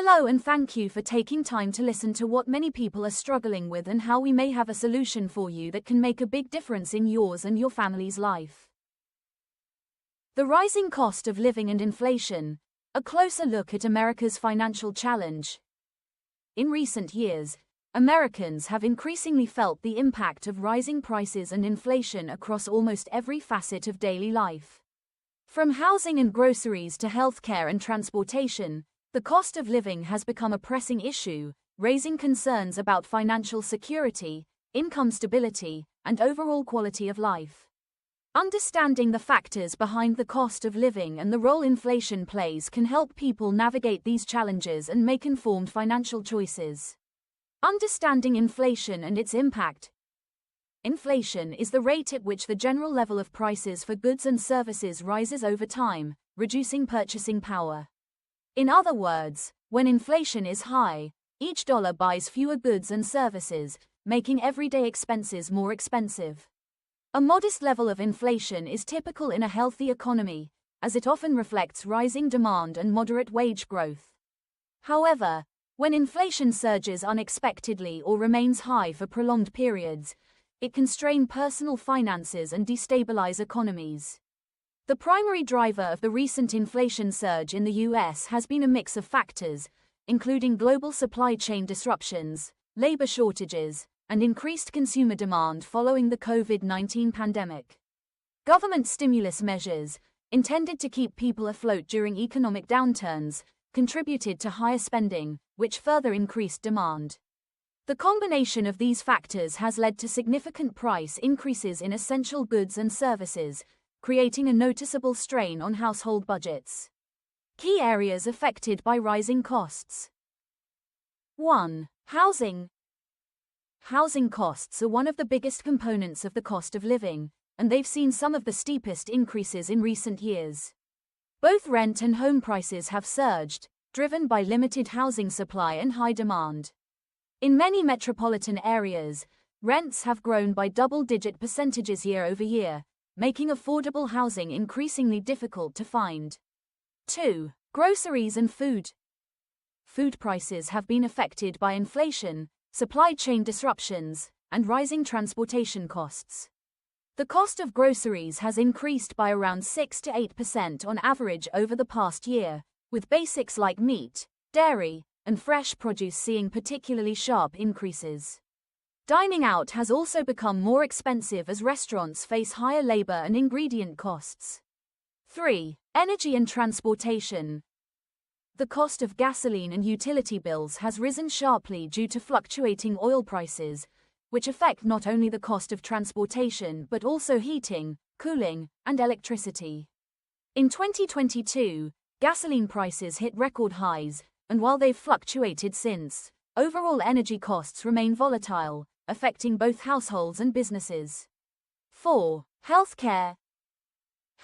Hello and thank you for taking time to listen to what many people are struggling with and how we may have a solution for you that can make a big difference in yours and your family's life. The rising cost of living and inflation, a closer look at America's financial challenge. In recent years, Americans have increasingly felt the impact of rising prices and inflation across almost every facet of daily life. From housing and groceries to healthcare and transportation, the cost of living has become a pressing issue, raising concerns about financial security, income stability, and overall quality of life. Understanding the factors behind the cost of living and the role inflation plays can help people navigate these challenges and make informed financial choices. Understanding inflation and its impact. Inflation is the rate at which the general level of prices for goods and services rises over time, reducing purchasing power. In other words, when inflation is high, each dollar buys fewer goods and services, making everyday expenses more expensive. A modest level of inflation is typical in a healthy economy, as it often reflects rising demand and moderate wage growth. However, when inflation surges unexpectedly or remains high for prolonged periods, it can strain personal finances and destabilize economies. The primary driver of the recent inflation surge in the US has been a mix of factors, including global supply chain disruptions, labor shortages, and increased consumer demand following the COVID-19 pandemic. Government stimulus measures, intended to keep people afloat during economic downturns, contributed to higher spending, which further increased demand. The combination of these factors has led to significant price increases in essential goods and services, creating a noticeable strain on household budgets. Key areas affected by rising costs. 1. Housing. Housing costs are one of the biggest components of the cost of living, and they've seen some of the steepest increases in recent years. Both rent and home prices have surged, driven by limited housing supply and high demand. In many metropolitan areas, rents have grown by double-digit percentages year over year, making affordable housing increasingly difficult to find. 2. Groceries and food. Food prices have been affected by inflation, supply chain disruptions, and rising transportation costs. The cost of groceries has increased by around 6 to 8% on average over the past year, with basics like meat, dairy, and fresh produce seeing particularly sharp increases. Dining out has also become more expensive as restaurants face higher labor and ingredient costs. 3. Energy and transportation. The cost of gasoline and utility bills has risen sharply due to fluctuating oil prices, which affect not only the cost of transportation but also heating, cooling, and electricity. In 2022, gasoline prices hit record highs, and while they've fluctuated since, overall energy costs remain volatile, affecting both households and businesses. 4. Healthcare.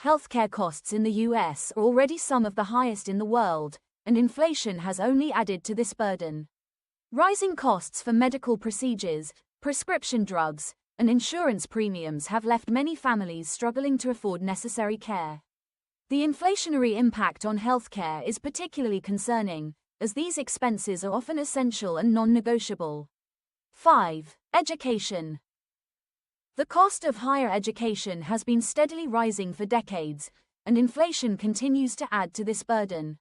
Healthcare costs in the US are already some of the highest in the world, and inflation has only added to this burden. Rising costs for medical procedures, prescription drugs, and insurance premiums have left many families struggling to afford necessary care. The inflationary impact on healthcare is particularly concerning, as these expenses are often essential and non-negotiable. 5. Education. The cost of higher education has been steadily rising for decades, and inflation continues to add to this burden.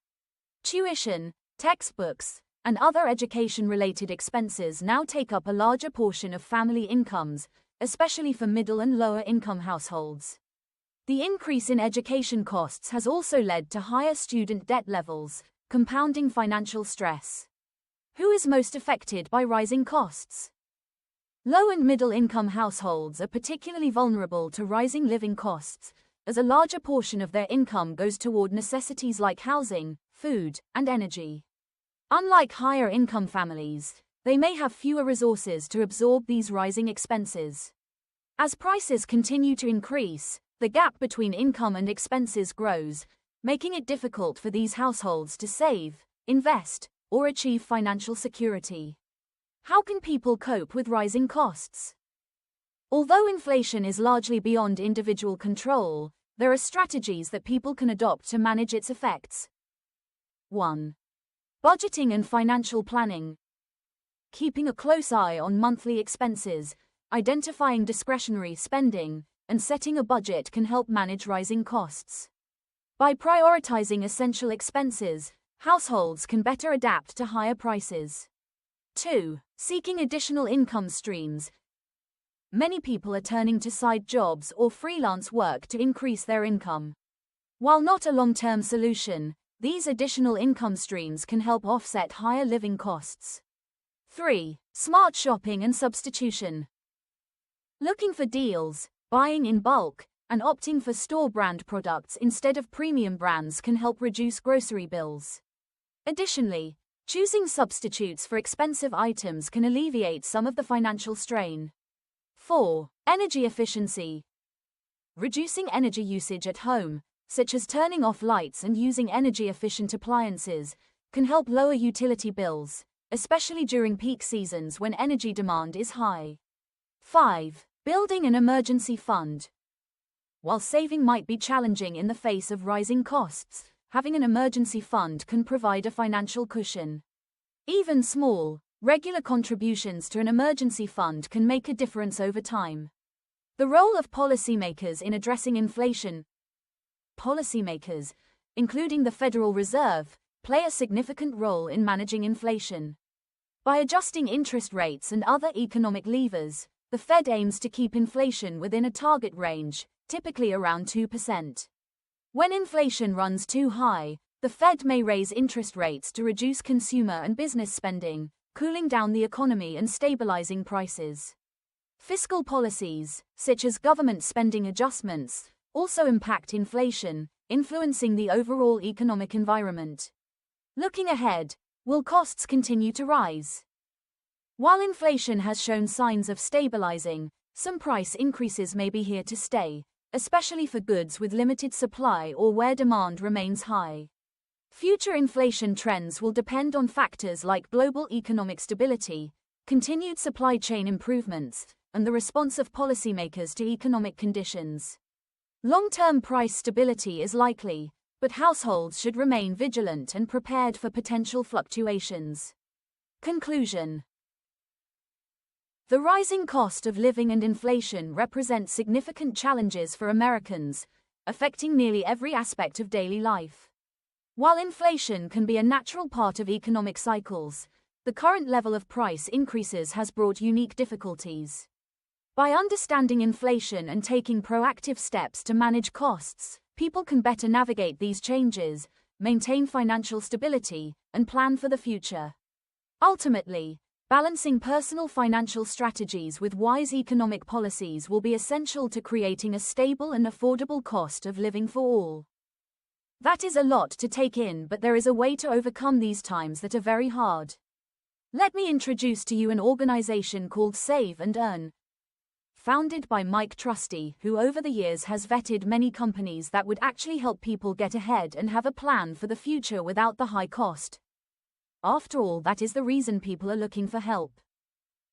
Tuition, textbooks, and other education-related expenses now take up a larger portion of family incomes, especially for middle and lower-income households. The increase in education costs has also led to higher student debt levels, compounding financial stress. Who is most affected by rising costs? Low and middle-income households are particularly vulnerable to rising living costs, as a larger portion of their income goes toward necessities like housing, food, and energy. Unlike higher-income families, they may have fewer resources to absorb these rising expenses. As prices continue to increase, the gap between income and expenses grows, making it difficult for these households to save, invest, or achieve financial security. How can people cope with rising costs? Although inflation is largely beyond individual control, there are strategies that people can adopt to manage its effects. 1. Budgeting and financial planning. Keeping a close eye on monthly expenses, identifying discretionary spending, and setting a budget can help manage rising costs. By prioritizing essential expenses, households can better adapt to higher prices. 2. Seeking additional income streams. Many people are turning to side jobs or freelance work to increase their income. While not a long-term solution, these additional income streams can help offset higher living costs. 3. Smart shopping and substitution. Looking for deals, buying in bulk, and opting for store brand products instead of premium brands can help reduce grocery bills. Additionally, choosing substitutes for expensive items can alleviate some of the financial strain. 4. Energy efficiency. Reducing energy usage at home, such as turning off lights and using energy-efficient appliances, can help lower utility bills, especially during peak seasons when energy demand is high. 5. Building an emergency fund. While saving might be challenging in the face of rising costs, having an emergency fund can provide a financial cushion. Even small, regular contributions to an emergency fund can make a difference over time. The role of policymakers in addressing inflation. Policymakers, including the Federal Reserve, play a significant role in managing inflation. By adjusting interest rates and other economic levers, the Fed aims to keep inflation within a target range, typically around 2%. When inflation runs too high, the Fed may raise interest rates to reduce consumer and business spending, cooling down the economy and stabilizing prices. Fiscal policies, such as government spending adjustments, also impact inflation, influencing the overall economic environment. Looking ahead, will costs continue to rise? While inflation has shown signs of stabilizing, some price increases may be here to stay, especially for goods with limited supply or where demand remains high. Future inflation trends will depend on factors like global economic stability, continued supply chain improvements, and the response of policymakers to economic conditions. Long-term price stability is likely, but households should remain vigilant and prepared for potential fluctuations. Conclusion. The rising cost of living and inflation represent significant challenges for Americans, affecting nearly every aspect of daily life. While inflation can be a natural part of economic cycles, the current level of price increases has brought unique difficulties. By understanding inflation and taking proactive steps to manage costs, people can better navigate these changes, maintain financial stability, and plan for the future. Ultimately, balancing personal financial strategies with wise economic policies will be essential to creating a stable and affordable cost of living for all. That is a lot to take in, but there is a way to overcome these times that are very hard. Let me introduce to you an organization called Save and Earn, founded by Mike Trusty, who over the years has vetted many companies that would actually help people get ahead and have a plan for the future without the high cost. After all, that is the reason people are looking for help.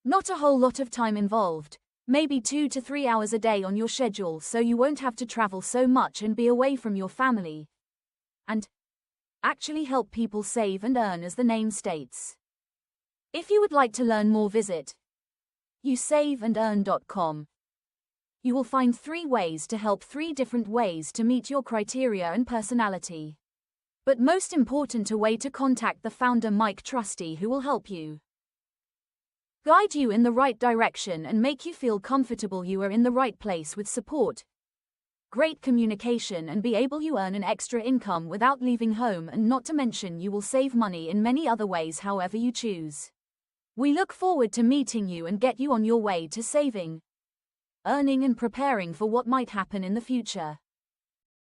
Not a whole lot of time involved, maybe 2 to 3 hours a day on your schedule so you won't have to travel so much and be away from your family. And actually help people save and earn as the name states. If you would like to learn more, visit yousaveandearn.com. You will find 3 ways to help, 3 different ways to meet your criteria and personality. But most important, a way to contact the founder Mike Trusty, who will help you guide you in the right direction and make you feel comfortable you are in the right place with support, great communication, and be able to earn an extra income without leaving home, and not to mention you will save money in many other ways however you choose. We look forward to meeting you and get you on your way to saving, earning, and preparing for what might happen in the future.